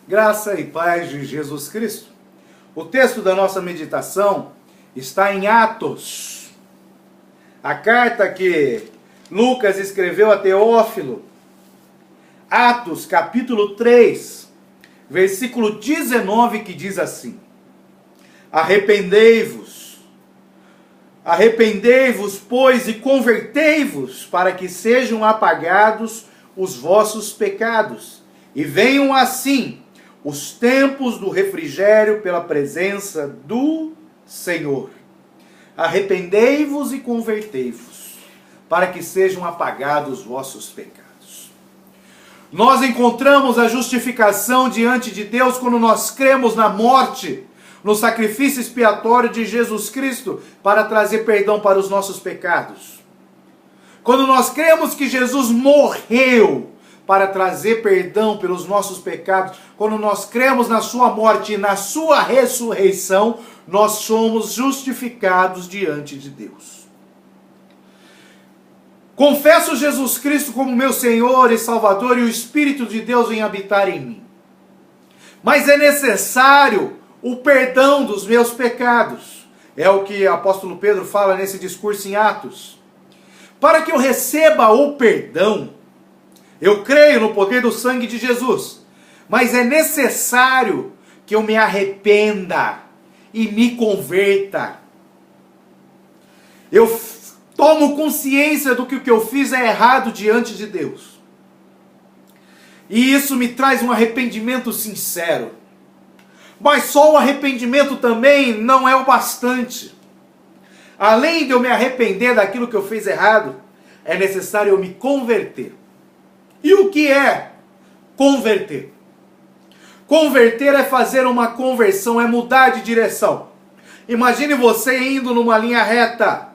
Graça e paz de Jesus Cristo. O texto da nossa meditação está em Atos. A carta que Lucas escreveu a Teófilo. Atos, capítulo 3, versículo 19, que diz assim: Arrependei-vos, pois, e convertei-vos, para que sejam apagados os vossos pecados, e venham assim os tempos do refrigério pela presença do Senhor. Arrependei-vos e convertei-vos, para que sejam apagados os vossos pecados. Nós encontramos a justificação diante de Deus quando nós cremos na morte, no sacrifício expiatório de Jesus Cristo para trazer perdão para os nossos pecados. Quando nós cremos que Jesus morreu para trazer perdão pelos nossos pecados, quando nós cremos na sua morte e na sua ressurreição, nós somos justificados diante de Deus. Confesso Jesus Cristo como meu Senhor e Salvador, e o Espírito de Deus vem habitar em mim. Mas é necessário o perdão dos meus pecados. É o que o apóstolo Pedro fala nesse discurso em Atos. Para que eu receba o perdão, eu creio no poder do sangue de Jesus, mas é necessário que eu me arrependa e me converta. Eu tomo consciência do que o que eu fiz é errado diante de Deus. E isso me traz um arrependimento sincero. Mas só o arrependimento também não é o bastante. Além de eu me arrepender daquilo que eu fiz errado, é necessário eu me converter. E o que é converter? Converter é fazer uma conversão, é mudar de direção. Imagine você indo numa linha reta.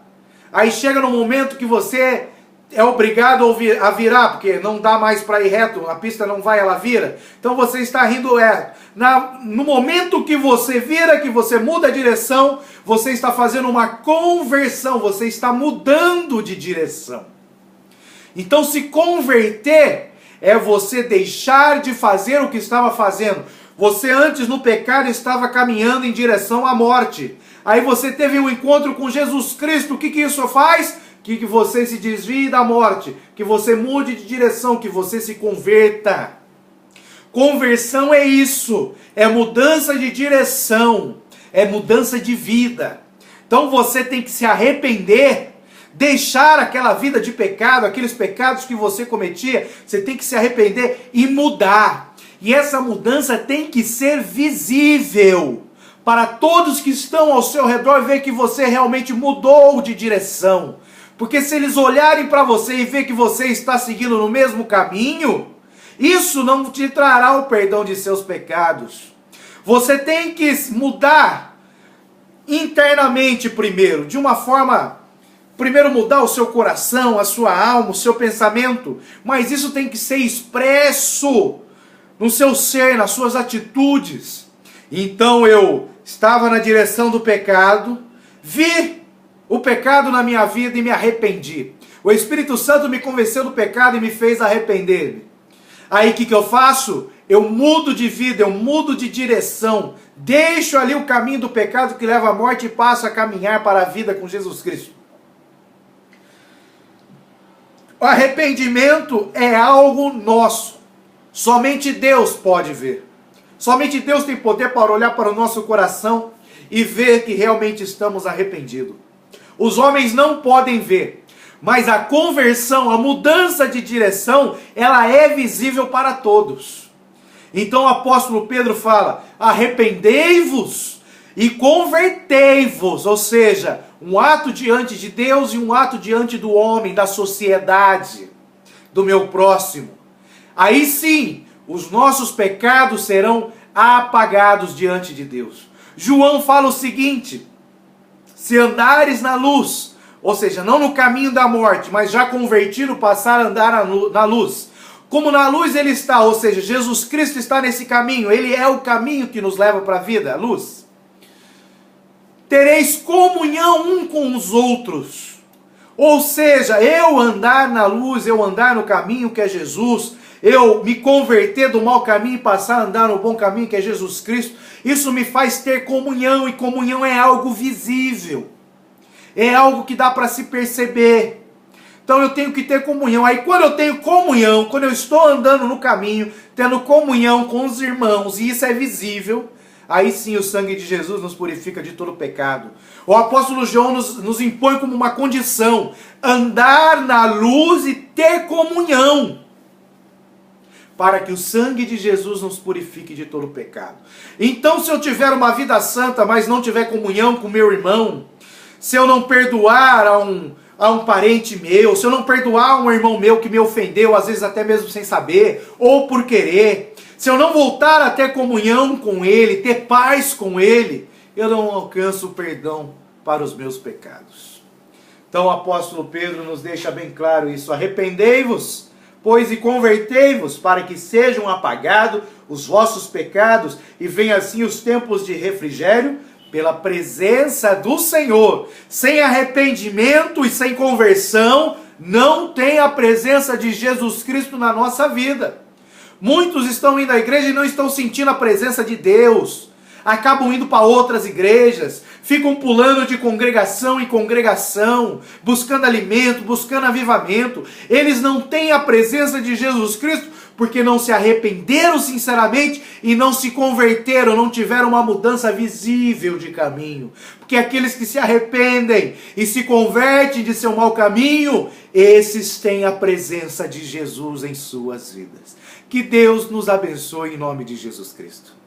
Aí chega no momento que você é obrigado a virar, porque não dá mais para ir reto, a pista não vai, ela vira. Então você está indo reto. No momento que você vira, que você muda a direção, você está fazendo uma conversão, você está mudando de direção. Então se converter é você deixar de fazer o que estava fazendo. Você antes no pecado estava caminhando em direção à morte. Aí você teve um encontro com Jesus Cristo. O que isso faz? Que você se desvie da morte, que você mude de direção, que você se converta. Conversão é isso, é mudança de direção, é mudança de vida. Então você tem que se arrepender, deixar aquela vida de pecado, aqueles pecados que você cometia, você tem que se arrepender e mudar. E essa mudança tem que ser visível, para todos que estão ao seu redor ver que você realmente mudou de direção. Porque se eles olharem para você e ver que você está seguindo no mesmo caminho, isso não te trará o perdão de seus pecados. Você tem que mudar internamente primeiro, de uma forma, primeiro mudar o seu coração, a sua alma, o seu pensamento, mas isso tem que ser expresso no seu ser, nas suas atitudes. Então eu estava na direção do pecado, vi o pecado na minha vida e me arrependi. O Espírito Santo me convenceu do pecado e me fez arrepender-me. Aí o que eu faço? Eu mudo de vida, eu mudo de direção. Deixo ali o caminho do pecado que leva à morte e passo a caminhar para a vida com Jesus Cristo. O arrependimento é algo nosso. Somente Deus pode ver. Somente Deus tem poder para olhar para o nosso coração e ver que realmente estamos arrependidos. Os homens não podem ver, mas a conversão, a mudança de direção, ela é visível para todos. Então o apóstolo Pedro fala: arrependei-vos e convertei-vos, ou seja, um ato diante de Deus e um ato diante do homem, da sociedade, do meu próximo. Aí sim, os nossos pecados serão apagados diante de Deus. João fala o seguinte: se andares na luz, ou seja, não no caminho da morte, mas já convertido, passar a andar na luz. Como na luz ele está, ou seja, Jesus Cristo está nesse caminho, ele é o caminho que nos leva para a vida, a luz. Tereis comunhão um com os outros. Ou seja, eu andar na luz, eu andar no caminho que é Jesus, eu me converter do mau caminho e passar a andar no bom caminho, que é Jesus Cristo, isso me faz ter comunhão, e comunhão é algo visível, é algo que dá para se perceber. Então eu tenho que ter comunhão. Aí quando eu tenho comunhão, quando eu estou andando no caminho, tendo comunhão com os irmãos, e isso é visível, aí sim o sangue de Jesus nos purifica de todo pecado. O apóstolo João nos impõe como uma condição: andar na luz e ter comunhão, para que o sangue de Jesus nos purifique de todo pecado. Então, se eu tiver uma vida santa, mas não tiver comunhão com meu irmão, se eu não perdoar a um parente meu, se eu não perdoar um irmão meu que me ofendeu, às vezes até mesmo sem saber, ou por querer, se eu não voltar a ter comunhão com ele, ter paz com ele, eu não alcanço o perdão para os meus pecados. Então o apóstolo Pedro nos deixa bem claro isso: arrependei-vos, pois, e convertei-vos, para que sejam apagados os vossos pecados, e venham assim os tempos de refrigério, pela presença do Senhor. Sem arrependimento e sem conversão, não tem a presença de Jesus Cristo na nossa vida. Muitos estão indo à igreja e não estão sentindo a presença de Deus. Acabam indo para outras igrejas, ficam pulando de congregação em congregação, buscando alimento, buscando avivamento. Eles não têm a presença de Jesus Cristo porque não se arrependeram sinceramente e não se converteram, não tiveram uma mudança visível de caminho. Porque aqueles que se arrependem e se convertem de seu mau caminho, esses têm a presença de Jesus em suas vidas. Que Deus nos abençoe em nome de Jesus Cristo.